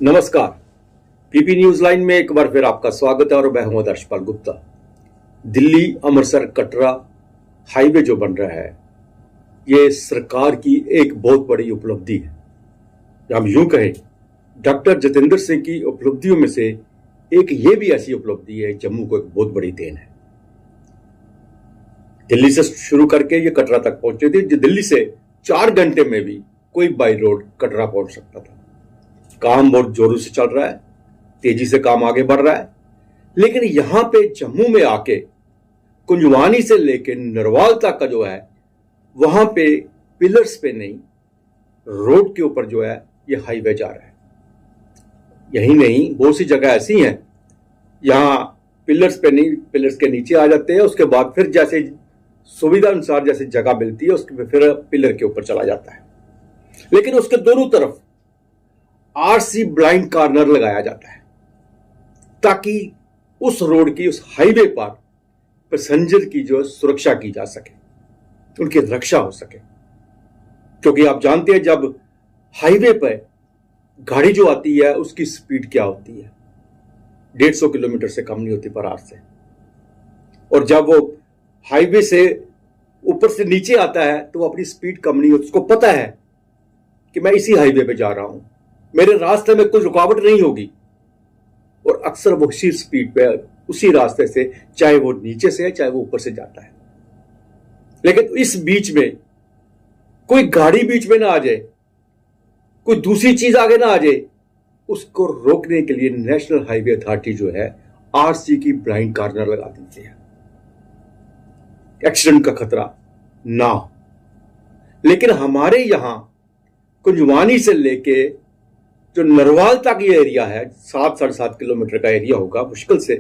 नमस्कार। PP news line में एक बार फिर आपका स्वागत है और मैं हूं आदर्शपाल गुप्ता। दिल्ली अमृतसर कटरा हाईवे जो बन रहा है, ये सरकार की एक बहुत बड़ी उपलब्धि है। हम यूं कहें, डॉक्टर जितेंद्र सिंह की उपलब्धियों में से एक ये भी ऐसी उपलब्धि है, जम्मू को एक बहुत बड़ी देन है। दिल्ली से शुरू करके ये कटरा तक पहुंचे थे, जो दिल्ली से 4 घंटे में भी कोई बाई रोड कटरा पहुंच सकता था। काम बहुत जोरों से चल रहा है, तेजी से काम आगे बढ़ रहा है, लेकिन यहां पे जम्मू में आके कुंजवानी से लेके नरवाल तक का जो है, वहां पे पिलर्स पे नहीं, रोड के ऊपर जो है ये हाईवे जा रहा है। यही नहीं, बहुत सी जगह ऐसी हैं यहां पिलर्स पे नहीं, पिलर्स के नीचे आ जाते हैं, उसके बाद फिर जैसे सुविधा अनुसार जैसे जगह मिलती है उसके फिर पिलर के ऊपर चला जाता है। लेकिन उसके दोनों तरफ आरसी ब्लाइंड कॉर्नर लगाया जाता है, ताकि उस रोड की, उस हाईवे पर पैसेंजर की जो सुरक्षा की जा सके, उनकी रक्षा हो सके। क्योंकि आप जानते हैं, जब हाईवे पर गाड़ी जो आती है उसकी स्पीड क्या होती है, 150 किलोमीटर से कम नहीं होती पर आवर से। और जब वो हाईवे से ऊपर से नीचे आता है तो वो अपनी स्पीड कम नहीं होती, उसको पता है कि मैं इसी हाईवे पे जा रहा हूं, मेरे रास्ते में कोई रुकावट नहीं होगी, और अक्सर वो उसी स्पीड पे उसी रास्ते से, चाहे वो नीचे से है चाहे वो ऊपर से जाता है। लेकिन इस बीच में कोई गाड़ी बीच में ना आ जाए, कोई दूसरी चीज आगे ना आ जाए, उसको रोकने के लिए नेशनल हाईवे अथॉरिटी जो है आरसी की ब्लाइंड कॉर्नर लगा देती है, एक्सीडेंट का खतरा ना हो। लेकिन हमारे यहां कुंजवानी से लेके जो नरवाल तक ये एरिया है, 7-7.5 किलोमीटर का एरिया होगा मुश्किल से,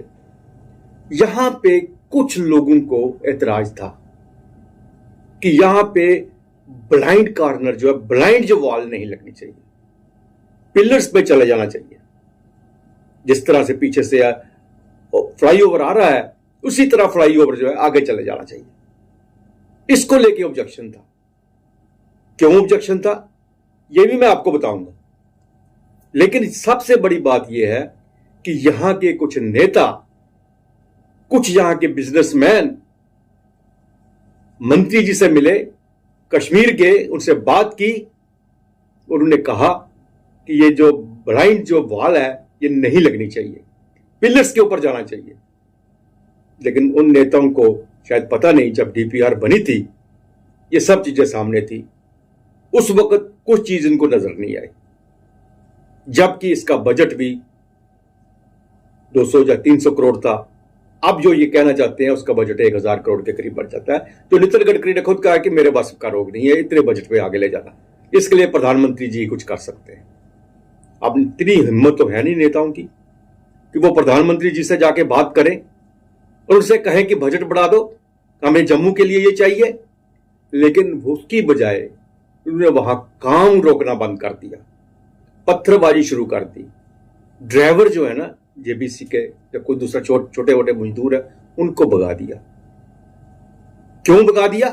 यहां पे कुछ लोगों को एतराज था कि यहां पे ब्लाइंड कॉर्नर जो है, ब्लाइंड जो वॉल नहीं लगनी चाहिए, पिलर्स पे चले जाना चाहिए। जिस तरह से पीछे से फ्लाईओवर आ रहा है, उसी तरह फ्लाईओवर जो है आगे चले जाना चाहिए। इसको लेके ऑब्जेक्शन था। क्यों ऑब्जेक्शन था यह भी मैं आपको बताऊंगा। लेकिन सबसे बड़ी बात यह है कि यहां के कुछ नेता, कुछ यहां के बिजनेसमैन मंत्री जी से मिले, कश्मीर के, उनसे बात की, उन्होंने कहा कि ये जो ब्लाइंड जो वॉल है ये नहीं लगनी चाहिए, पिलर्स के ऊपर जाना चाहिए। लेकिन उन नेताओं को शायद पता नहीं, जब डीपीआर बनी थी ये सब चीजें सामने थी, उस वक्त कुछ चीज इनको नजर नहीं आई, जबकि इसका बजट भी 200 या 300 करोड़ था। अब जो ये कहना चाहते हैं उसका बजट 1000 करोड़ के करीब बढ़ जाता है। तो नितिन गडकरी ने खुद कहा कि मेरे बस का रोग नहीं है इतने बजट पे आगे ले जाना, इसके लिए प्रधानमंत्री जी कुछ कर सकते हैं। अब इतनी हिम्मत तो है नहीं नेताओं की कि वो प्रधानमंत्री जी से जाके बात करें और उनसे कहें कि बजट बढ़ा दो, हमें जम्मू के लिए ये चाहिए। लेकिन उसकी बजाय उन्होंने वहां काम रोकना बंद कर दिया, पत्थरबाजी शुरू कर दी। ड्राइवर जो है ना, जेबीसी के या कोई दूसरा छोटे मोटे मजदूर है, उनको भगा दिया। क्यों भगा दिया?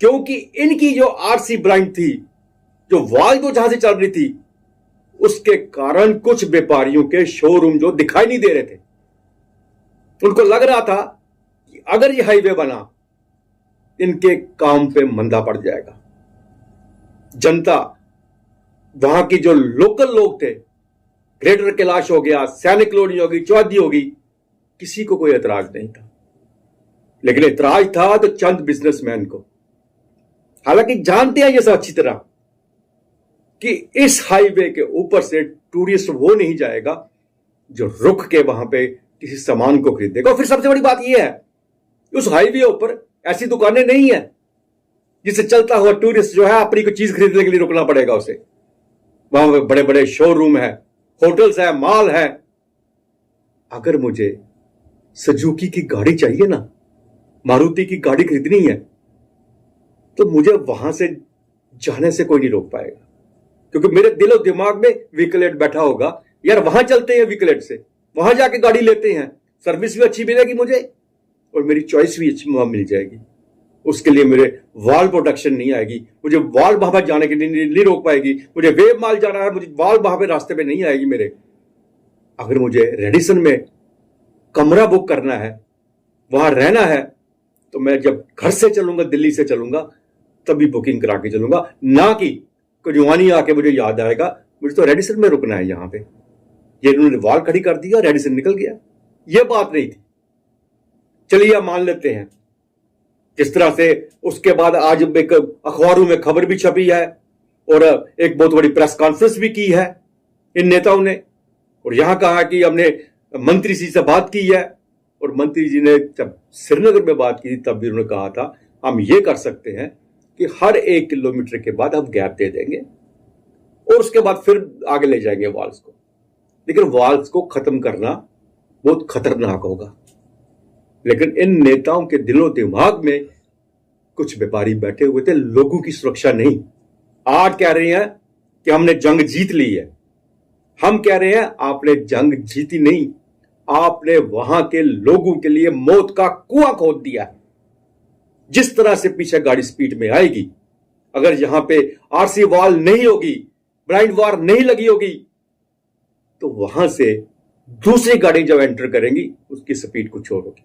क्योंकि इनकी जो आरसी ब्लाइंड थी, जो वॉल जो जहां से चल रही थी, उसके कारण कुछ व्यापारियों के शोरूम जो दिखाई नहीं दे रहे थे। उनको लग रहा था कि अगर ये हाईवे बना इनके काम पे मंदा पड़ जाएगा। जनता, वहां की जो लोकल लोग थे, ग्रेटर कैलाश हो गया, सैनिक कॉलोनी होगी, चौहदी होगी, किसी को कोई एतराज नहीं था। लेकिन एतराज था तो चंद बिजनेसमैन को। हालांकि जानते हैं ये सब अच्छी तरह कि इस हाईवे के ऊपर से टूरिस्ट वो नहीं जाएगा जो रुक के वहां पे किसी सामान को खरीदेगा। और फिर सबसे बड़ी बात यह है, उस हाईवे ऊपर ऐसी दुकानें नहीं है जिससे चलता हुआ टूरिस्ट जो है अपनी कोई चीज खरीदने के लिए रुकना पड़ेगा उसे। वहां पे बड़े बड़े शोरूम है, होटल्स है, मॉल है। अगर मुझे सुजुकी की गाड़ी चाहिए ना, मारुति की गाड़ी खरीदनी है, तो मुझे वहां से जाने से कोई नहीं रोक पाएगा, क्योंकि मेरे दिलो दिमाग में व्हीकलेट बैठा होगा, यार वहां चलते हैं व्हीकलेट से, वहां जाके गाड़ी लेते हैं, सर्विस भी अच्छी मिलेगी मुझे और मेरी चॉइस भी अच्छी वहां मिल जाएगी। उसके लिए मेरे वाल प्रोटेक्शन नहीं आएगी, मुझे वाल वहां पर जाने के लिए नहीं रोक पाएगी, मुझे वेब माल जाना है, मुझे वाल वहां पे रास्ते पे नहीं आएगी मेरे। अगर मुझे रेडिसन में कमरा बुक करना है, वहां रहना है, तो मैं जब घर से चलूंगा, दिल्ली से चलूंगा, तभी बुकिंग करा के चलूंगा, ना कि कुंजवानी आके मुझे याद आएगा मुझे तो रेडिसन में रुकना है। यहां पे ये इन्होंने वाल खड़ी कर दिया, रेडिसन निकल गया, ये बात नहीं थी। चलिए आप मान लेते हैं जिस तरह से उसके बाद आज एक अखबारों में खबर भी छपी है और एक बहुत बड़ी प्रेस कॉन्फ्रेंस भी की है इन नेताओं ने, और यहां कहा कि हमने मंत्री जी से बात की है, और मंत्री जी ने जब श्रीनगर में बात की तब भी उन्होंने कहा था हम ये कर सकते हैं कि हर 1 किलोमीटर के बाद हम गैप दे देंगे और उसके बाद फिर आगे ले जाएंगे वॉल्स को। लेकिन वॉल्स को खत्म करना बहुत खतरनाक होगा। लेकिन इन नेताओं के दिलो दिमाग में कुछ व्यापारी बैठे हुए थे, लोगों की सुरक्षा नहीं। आज कह रहे हैं कि हमने जंग जीत ली है, हम कह रहे हैं आपने जंग जीती नहीं, आपने वहां के लोगों के लिए मौत का कुआं खोद दिया है। जिस तरह से पीछे गाड़ी स्पीड में आएगी, अगर यहां पे आरसी वॉल नहीं होगी, ब्लाइंड वार नहीं लगी होगी, तो वहां से दूसरी गाड़ी जब एंटर करेंगी उसकी स्पीड कुछ और होगी।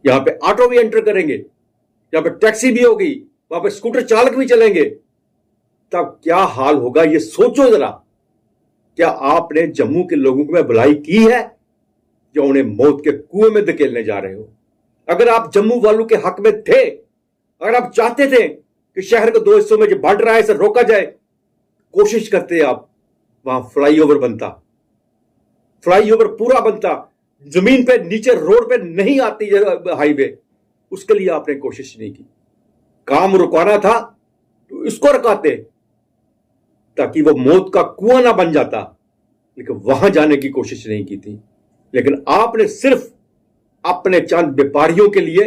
यहां पे ऑटो भी एंटर करेंगे, यहां पे टैक्सी भी होगी, वहां पे स्कूटर चालक भी चलेंगे, तब क्या हाल होगा ये सोचो जरा। क्या आपने जम्मू के लोगों को भलाई की है या उन्हें मौत के कुएं में धकेलने जा रहे हो? अगर आप जम्मू वालों के हक में थे, अगर आप चाहते थे कि शहर को 2 हिस्सों में जो बांट रहा है इसे रोका जाए, कोशिश करते आप, वहां फ्लाईओवर बनता, फ्लाईओवर पूरा बनता, जमीन पे नीचे रोड पे नहीं आती हाईवे, उसके लिए आपने कोशिश नहीं की। काम रुकवाना था तो इसको रुकाते ताकि वो मौत का कुआं ना बन जाता, लेकिन वहां जाने की कोशिश नहीं की थी। लेकिन आपने सिर्फ अपने चंद व्यापारियों के लिए,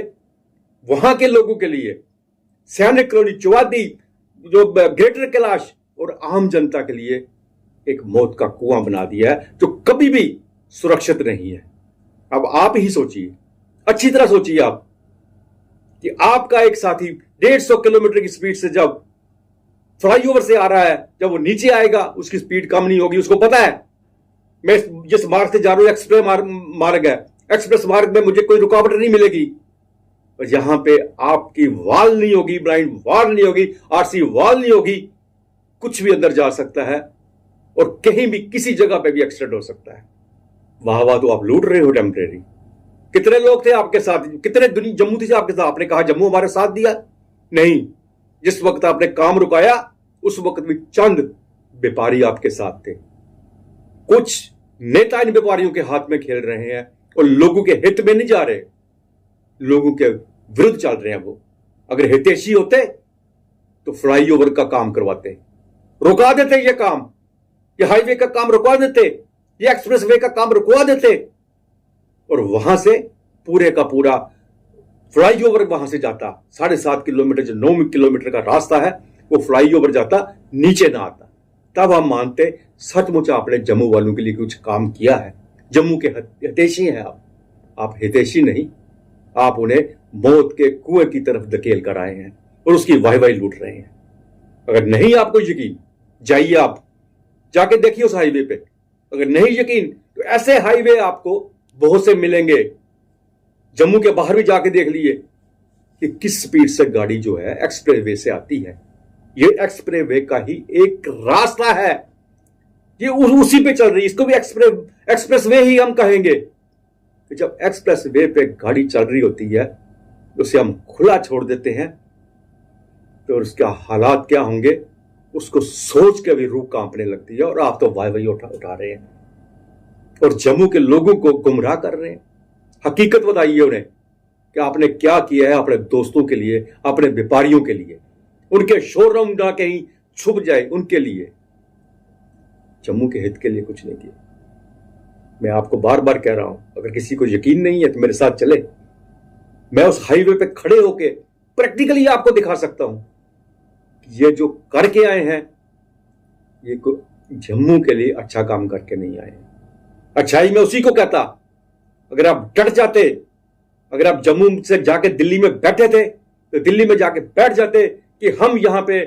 वहां के लोगों के लिए, सैनिक कॉलोनी, चौवादी, जो ग्रेटर कैलाश और आम जनता के लिए एक मौत का कुआं बना दिया है जो कभी भी सुरक्षित नहीं है। अब आप ही सोचिए, अच्छी तरह सोचिए आप, कि आपका एक साथी 150 किलोमीटर की स्पीड से जब फ्लाईओवर से आ रहा है, जब वो नीचे आएगा उसकी स्पीड कम नहीं होगी। उसको पता है मैं जिस मार्ग से जा रहा हूं एक्सप्रेस मार्ग है, एक्सप्रेस मार्ग में मुझे कोई रुकावट नहीं मिलेगी। और यहां पे आपकी वाल नहीं होगी, ब्लाइंड वाल नहीं होगी, आरसी वाल नहीं होगी, कुछ भी अंदर जा सकता है और कहीं भी किसी जगह पे भी एक्सीडेंट हो सकता है। वाह तो आप लूट रहे हो टेम्परेरी। कितने लोग थे आपके साथ, कितने जम्मू थे आपके साथ? आपने कहा जम्मू हमारे साथ दिया? नहीं, जिस वक्त आपने काम रुकाया उस वक्त भी चंद व्यापारी आपके साथ थे। कुछ नेता इन व्यापारियों के हाथ में खेल रहे हैं और लोगों के हित में नहीं जा रहे, लोगों के विरुद्ध चल रहे हैं वो। अगर हितैषी होते तो फ्लाईओवर का काम करवाते, रुका देते ये काम, ये हाईवे का काम रुकवा देते, ये एक्सप्रेसवे का काम रुकवा देते, और वहां से पूरे का पूरा फ्लाईओवर वहां से जाता 7.5 किलोमीटर, जो 9 किलोमीटर का रास्ता है, वो फ्लाईओवर जाता, नीचे ना आता। तब हम मानते सचमुच आपने जम्मू वालों के लिए कुछ काम किया है। जम्मू के हितैषी हैं आप हितैषी नहीं, आप उन्हें मौत के कुएं की तरफ धकेल कर आए हैं और उसकी वाहवाही लूट रहे हैं। अगर नहीं आपको यकीन, जाइए आप जाके देखिए उस हाईवे पे। अगर नहीं यकीन तो ऐसे हाईवे आपको बहुत से मिलेंगे, जम्मू के बाहर भी जाके देख लिए कि किस स्पीड से गाड़ी जो है एक्सप्रेसवे से आती है। ये एक्सप्रेसवे का ही एक रास्ता है, ये उसी पे चल रही है, इसको भी एक्सप्रेसवे ही हम कहेंगे। तो जब एक्सप्रेसवे पे गाड़ी चल रही होती है उसे हम खुला छोड़ देते हैं तो उसका हालात क्या होंगे उसको सोच के भी रूह कांपने लगती है। और आप तो वाहवाही उठा रहे हैं और जम्मू के लोगों को गुमराह कर रहे हैं। हकीकत बताइए उन्हें कि आपने क्या किया है अपने दोस्तों के लिए, अपने व्यापारियों के लिए, उनके शोरूम ना कहीं छुप जाए उनके लिए। जम्मू के हित के लिए कुछ नहीं किया। मैं आपको बार बार कह रहा हूं, अगर किसी को यकीन नहीं है तो मेरे साथ चले, मैं उस हाईवे पे खड़े होके प्रैक्टिकली आपको दिखा सकता हूं कि ये जो करके आए हैं ये जम्मू के लिए अच्छा काम करके नहीं आए। अच्छाई मैं उसी को कहता, अगर आप डट जाते, अगर आप जम्मू से जाके दिल्ली में बैठे थे तो दिल्ली में जाके बैठ जाते कि हम यहां पे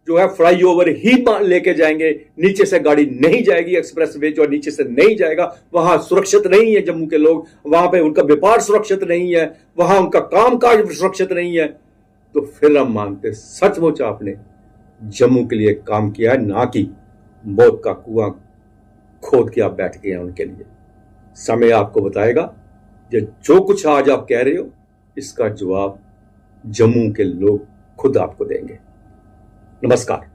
जो है फ्लाईओवर ही लेके जाएंगे, नीचे से गाड़ी नहीं जाएगी, एक्सप्रेस वे जो नीचे से नहीं जाएगा, वहां सुरक्षित नहीं है जम्मू के लोग, वहां पे उनका व्यापार सुरक्षित नहीं है, वहां उनका कामकाज सुरक्षित नहीं है, तो फिर हम मानते सचमुच आपने जम्मू के लिए काम किया है, ना कि मौत का कुआं खोद के आप बैठ गए हैं उनके लिए। समय आपको बताएगा जो कुछ आज आप कह रहे हो इसका जवाब जम्मू के लोग खुद आपको देंगे। नमस्कार।